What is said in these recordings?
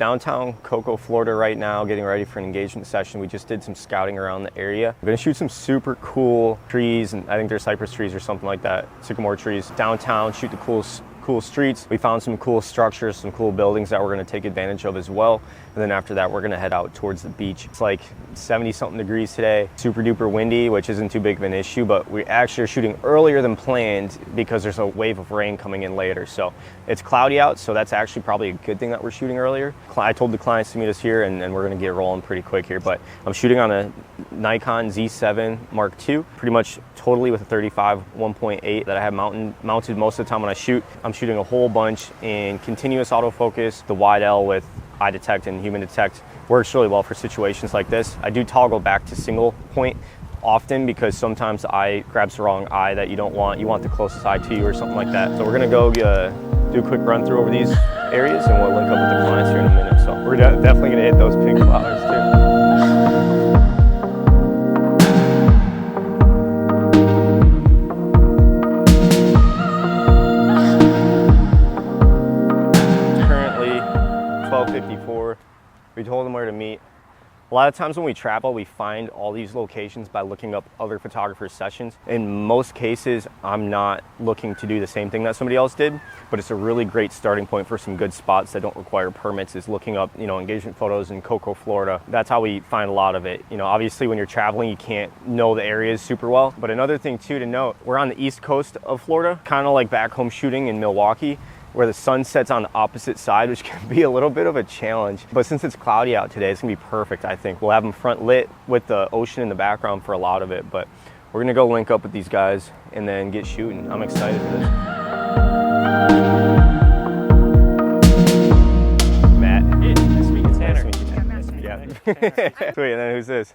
downtown CoCo, Florida right now, getting ready for an engagement session. We just did some scouting around the area. We're gonna shoot some super cool trees, and I think they're cypress trees or something like that, sycamore trees. Downtown, shoot the cool streets. We found some cool structures, some cool buildings that we're gonna take advantage of as well. And then after that, we're gonna head out towards the beach. It's like 70 something degrees today, super duper windy, which isn't too big of an issue, but we actually are shooting earlier than planned because there's a wave of rain coming in later. So it's cloudy out, so that's actually probably a good thing that we're shooting earlier. I told the clients to meet us here, and we're gonna get rolling pretty quick here, but I'm shooting on a Nikon Z7 Mark II, pretty much totally with a 35 1.8 that I have mounted most of the time when I shoot. I'm shooting a whole bunch in continuous autofocus. The wide L with eye detect and human detect works really well for situations like this. I do toggle back to single point often because sometimes the eye grabs the wrong eye that you don't want. You want the closest eye to you or something like that. So we're gonna go do a quick run through over these areas, and we'll link up with the clients here in a minute. So we're definitely gonna hit those pink flowers too. We told them where to meet. A lot of times when we travel, we find all these locations by looking up other photographers' sessions. In most cases, I'm not looking to do the same thing that somebody else did, but it's a really great starting point for some good spots that don't require permits, is looking up, engagement photos in CoCo, Florida. That's how we find a lot of it. Obviously when you're traveling, you can't know the areas super well. But another thing too to note, we're on the east coast of Florida, kind of like back home shooting in Milwaukee, where the sun sets on the opposite side, which can be a little bit of a challenge. But since it's cloudy out today, it's gonna be perfect, I think. We'll have them front lit with the ocean in the background for a lot of it, but we're gonna go link up with these guys and then get shooting. I'm excited for this. Matt. Hey, nice to meet you, Tanner. Nice to meet you. Nice to meet you. Yeah. Sweet, and then who's this?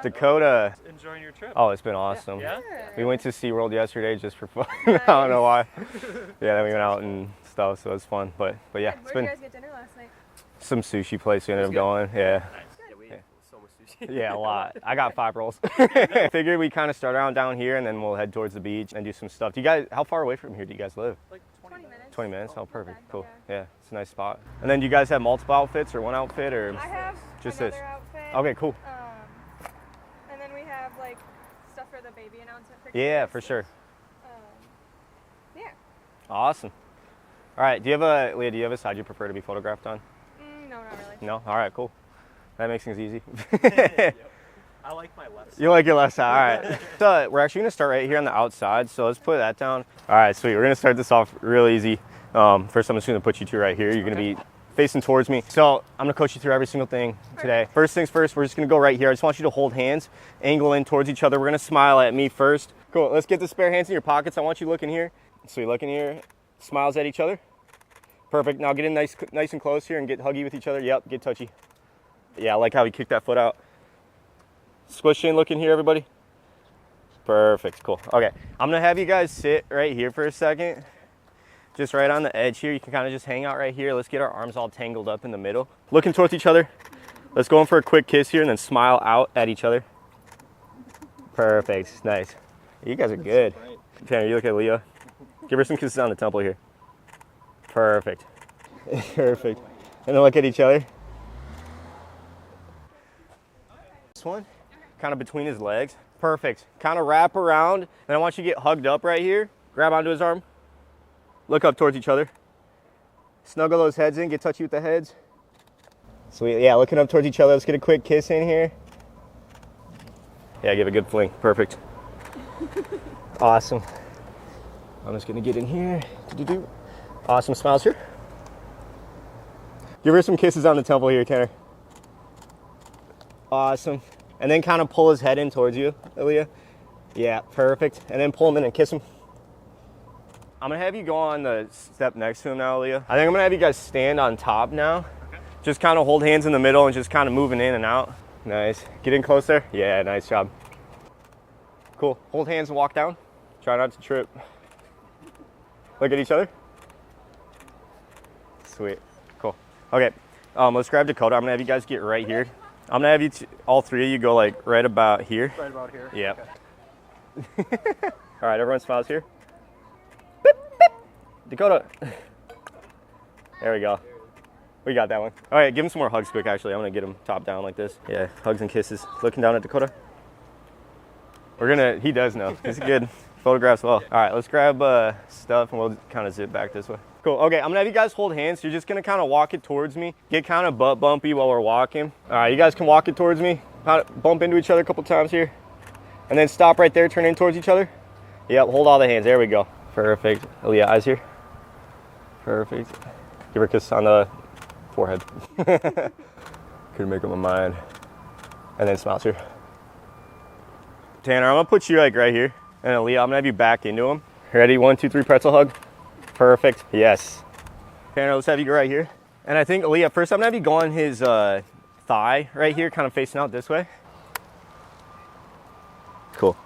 Dakota. Enjoying your trip? Oh, it's been awesome. Yeah? We went to SeaWorld yesterday just for fun. I don't know why. Yeah, then we went out and stuff, so it was fun. But yeah, it's been. Where did you guys get dinner last night? Some sushi place we ended up going. Yeah. Nice. Yeah, we ate so much sushi. Yeah, a lot. I got 5 rolls. Figured we kind of start around down here and then we'll head towards the beach and do some stuff. Do you guys, how far away from here do you guys live? Like 20 minutes. 20 minutes? Oh, perfect. Cool. Yeah. Yeah, it's a nice spot. And then do you guys have multiple outfits or one outfit or? I have just another this? outfit. Okay, cool. And then we have like stuff for the baby announcement. Yeah, for sure. Yeah. Awesome. All right, Leah, do you have a side you prefer to be photographed on? No, not really. No? All right, cool. That makes things easy. Yep. I like my left side. You like your left side, all right. So we're actually gonna start right here on the outside, so let's put that down. All right, sweet, we're gonna start this off real easy. First, I'm just gonna put you two right here. You're gonna be facing towards me. So I'm gonna coach you through every single thing today. First things first, we're just gonna go right here. I just want you to hold hands, angle in towards each other. We're gonna smile at me first. Cool, let's get the spare hands in your pockets. I want you looking here. So you look in here, smiles at each other. Perfect, now get in nice and close here and get huggy with each other. Yep, get touchy. Yeah, I like how he kicked that foot out. Squish in, look in here, everybody. Perfect, cool. Okay, I'm gonna have you guys sit right here for a second. Just right on the edge here. You can kind of just hang out right here. Let's get our arms all tangled up in the middle. Looking towards each other. Let's go in for a quick kiss here and then smile out at each other. Perfect, nice. You guys are good. Tanner, you look at Leah. Give her some kisses on the temple here. Perfect. Perfect. And then look at each other. This one, kind of between his legs. Perfect. Kind of wrap around. And I want you to get hugged up right here. Grab onto his arm. Look up towards each other. Snuggle those heads in. Get touchy with the heads. Sweet. Yeah, looking up towards each other. Let's get a quick kiss in here. Yeah, give a good fling. Perfect. Awesome. I'm just going to get in here. Do-do-do. Awesome, smiles here. Give her some kisses on the temple here, Tanner. Awesome. And then kind of pull his head in towards you, Leah. Yeah, perfect. And then pull him in and kiss him. I'm gonna have you go on the step next to him now, Leah. I think I'm gonna have you guys stand on top now. Okay. Just kind of hold hands in the middle and just kind of moving in and out. Nice. Get in closer. Yeah, nice job. Cool. Hold hands and walk down. Try not to trip. Look at each other. Sweet. Cool. Okay. Let's grab Dakota. I'm gonna have you guys get right here. I'm gonna have you all three of you go like right about here. Right about here. Yeah. Okay. All right, everyone smiles here. Beep, beep. Dakota. There we go. We got that one. All right, give him some more hugs quick, actually. I'm gonna get him top down like this. Yeah, hugs and kisses. Looking down at Dakota. He does know. He's good. Photographs well. All right, let's grab stuff and we'll kind of zip back this way. Cool, okay, I'm gonna have you guys hold hands. You're just gonna kind of walk it towards me. Get kind of butt bumpy while we're walking. All right, you guys can walk it towards me. Kind of bump into each other a couple times here. And then stop right there, turn in towards each other. Yep, hold all the hands, there we go. Perfect, Aaliyah, eyes here. Perfect. Give her a kiss on the forehead. Couldn't make up my mind. And then smiles here. Tanner, I'm gonna put you like right here. And Aaliyah, I'm gonna have you back into him. Ready? 1, 2, 3, pretzel hug. Perfect. Yes. Tanner, let's have you go right here. And I think Aaliyah, first I'm gonna have you go on his thigh right here, kind of facing out this way. Cool.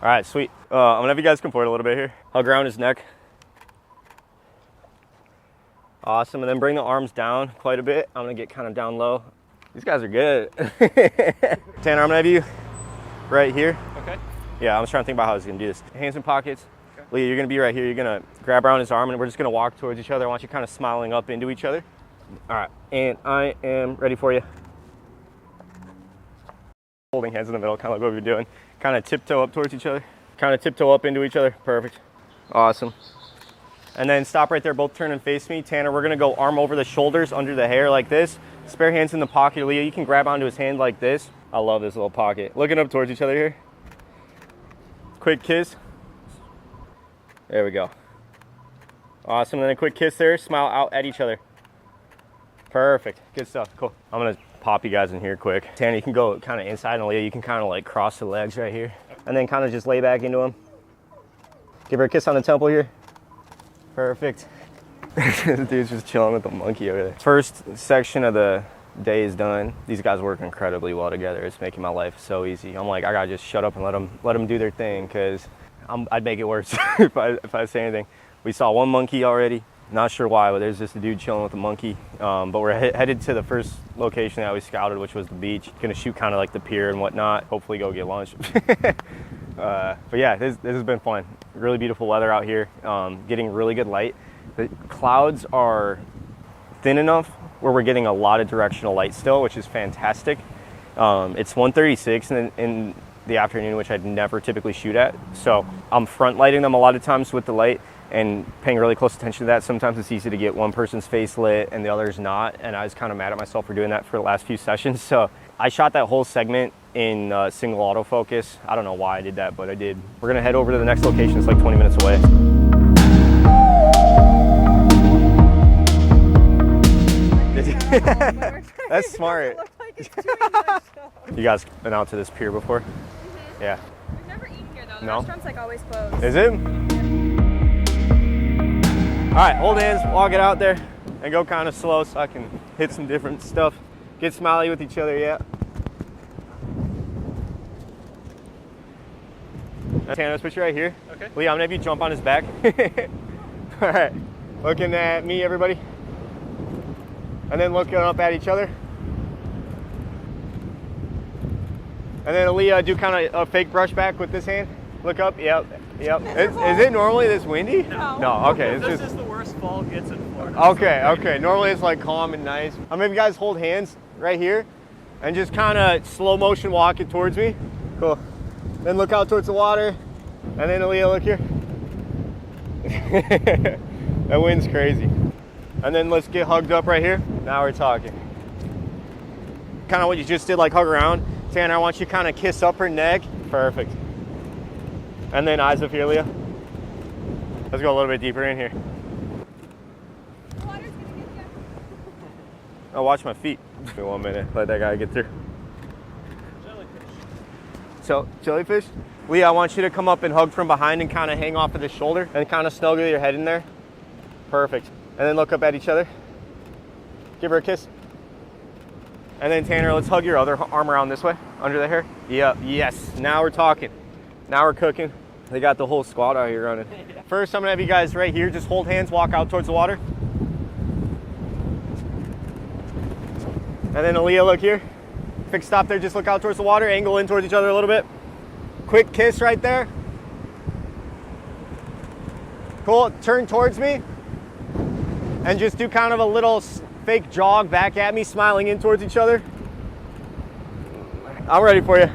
All right, sweet. I'm gonna have you guys come forward a little bit here. Hug around his neck. Awesome. And then bring the arms down quite a bit. I'm gonna get kind of down low. These guys are good. Tanner, I'm gonna have you right here. Okay. Yeah, I was trying to think about how I was gonna do this. Hands in pockets. Okay. Leah, you're gonna be right here. You're gonna grab around his arm and we're just gonna walk towards each other. I want you kind of smiling up into each other. All right, and I am ready for you. Holding hands in the middle, kind of like what we're doing. Kind of tiptoe up towards each other. Kind of tiptoe up into each other. Perfect. Awesome. And then stop right there, both turn and face me. Tanner, we're gonna go arm over the shoulders, under the hair like this. Spare hands in the pocket. Leah, you can grab onto his hand like this. I love this little pocket. Looking up towards each other here. Quick kiss. There we go. Awesome, and then a quick kiss there. Smile out at each other. Perfect, good stuff, cool. I'm gonna pop you guys in here quick. Tanner, you can go kind of inside, and Leah, you can kind of like cross the legs right here. And then kind of just lay back into him. Give her a kiss on the temple here. Perfect. This dude's just chilling with the monkey over there. First section of the day is done. These guys work incredibly well together. It's making my life so easy. I'm like, I gotta just shut up and let them do their thing, because I'd make it worse if I say anything. We saw one monkey already. Not sure why, but there's just a dude chilling with a monkey. But we're headed to the first location that we scouted, which was the beach. Gonna shoot kind of like the pier and whatnot. Hopefully go get lunch. But yeah, this has been fun. Really beautiful weather out here. Getting really good light. The clouds are thin enough where we're getting a lot of directional light still, which is fantastic. It's 1:36 in the afternoon, which I'd never typically shoot at. So I'm front lighting them a lot of times with the light and paying really close attention to that. Sometimes it's easy to get one person's face lit and the other's not. And I was kind of mad at myself for doing that for the last few sessions. So I shot that whole segment in single autofocus. I don't know why I did that, but I did. We're gonna head over to the next location. It's like 20 minutes away. That's smart. You guys been out to this pier before? Mm-hmm. Yeah. We've never eaten here though. The No? restaurant's like always closed. Is it? All right, hold hands, walk it out there, and go kind of slow so I can hit some different stuff. Get smiley with each other, yeah. Tanner, let's put you right here. Okay. Lee, I'm gonna have you jump on his back. All right, looking at me, everybody. And then looking up at each other. And then Aaliyah, do kind of a fake brush back with this hand. Look up, yep. Is it normally this windy? No, okay. It's This just is the worst fall gets in Florida. okay. Normally it's like calm and nice. I'm gonna have you guys hold hands right here and just kind of slow motion walk it towards me. Cool. Then look out towards the water. And then Aaliyah, look here. That wind's crazy. And then let's get hugged up right here. Now we're talking. Kind of what you just did, like hug around. Tanner, I want you to kind of kiss up her neck. Perfect. And then eyes up here, Leah. Let's go a little bit deeper in here. The water's gonna get you. Oh, watch my feet. Give me 1 minute. Let that guy get through. Jellyfish. So, jellyfish? Leah, I want you to come up and hug from behind and kind of hang off of the shoulder and kind of snuggle your head in there. Perfect. And then look up at each other. Give her a kiss. And then Tanner, let's hug your other arm around this way, under the hair. Yep, yes. Now we're talking. Now we're cooking. They got the whole squad out here running. First, I'm gonna have you guys right here, just hold hands, walk out towards the water. And then Aaliyah, look here. Quick stop there, just look out towards the water, angle in towards each other a little bit. Quick kiss right there. Cool, turn towards me. And just do kind of a little fake jog back at me, smiling in towards each other. I'm ready for you.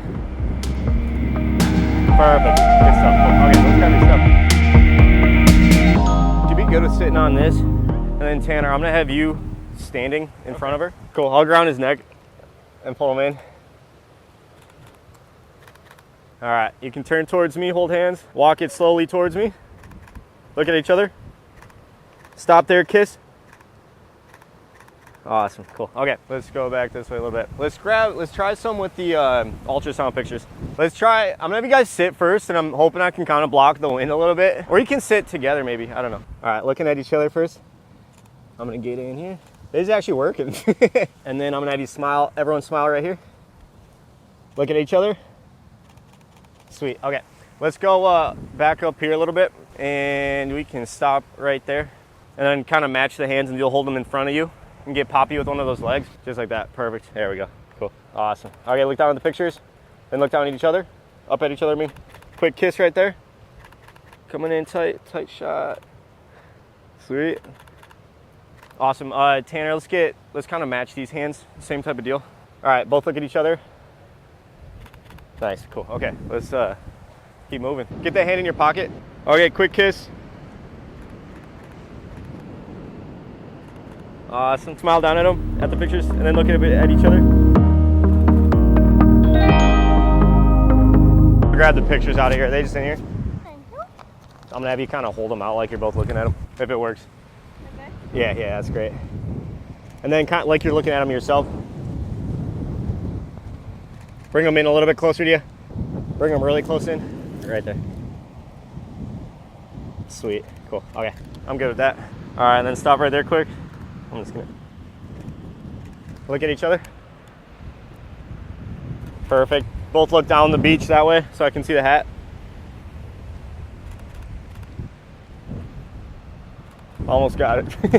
Perfect. Good stuff. Okay, let's grab your stuff. You'd be good with sitting on this. And then Tanner, I'm gonna have you standing in front of her. Cool, hug around his neck and pull him in. All right, you can turn towards me, hold hands, walk it slowly towards me. Look at each other. Stop there, kiss. Awesome, cool. Okay, let's go back this way a little bit. Let's try some with the ultrasound pictures. I'm gonna have you guys sit first, and I'm hoping I can kind of block the wind a little bit. Or you can sit together maybe, I don't know. All right, looking at each other first. I'm gonna get in here. This is actually working. And then I'm gonna have you smile, everyone smile right here. Look at each other. Sweet, okay. Let's go back up here a little bit, and we can stop right there. And then kind of match the hands, and you'll hold them in front of you and get poppy with one of those legs, just like that. Perfect, there we go, cool, awesome. Okay, look down at the pictures, then look down at each other, up at each other, I mean. Quick kiss right there. Coming in tight shot. Sweet. Awesome, Tanner, let's kind of match these hands, same type of deal. All right, both look at each other. Nice, cool, okay, let's keep moving. Get that hand in your pocket. Okay, quick kiss. Awesome, smile down at them, at the pictures, and then look at each other. Grab the pictures out of here, are they just in here? I'm gonna have you kind of hold them out like you're both looking at them, if it works. Okay. Yeah, that's great. And then kind of like you're looking at them yourself. Bring them in a little bit closer to you. Bring them really close in. Right there. Sweet, cool, okay. I'm good with that. All right, and then stop right there quick. I'm just gonna look at each other. Perfect. Both look down the beach that way so I can see the hat. Almost got it. I'm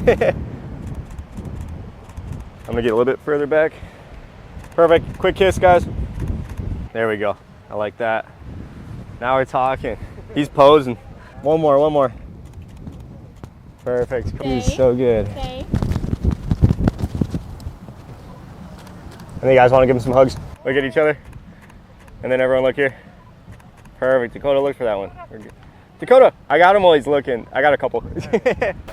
gonna get a little bit further back. Perfect, quick kiss, guys. There we go, I like that. Now we're talking. He's posing. One more. Perfect, he's so good. Okay. And you guys want to give him some hugs? Look at each other. And then everyone look here. Perfect. Dakota, look for that one. Dakota, I got him while he's looking. I got a couple.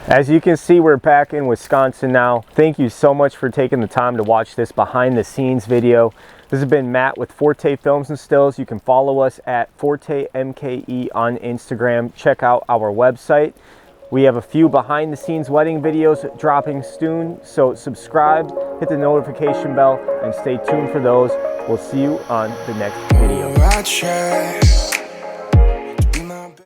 As you can see, we're back in Wisconsin now. Thank you so much for taking the time to watch this behind the scenes video. This has been Matt with Forte Films and Stills. You can follow us at Forte MKE on Instagram. Check out our website. We have a few behind the scenes wedding videos dropping soon, so subscribe, hit the notification bell, and stay tuned for those. We'll see you on the next video.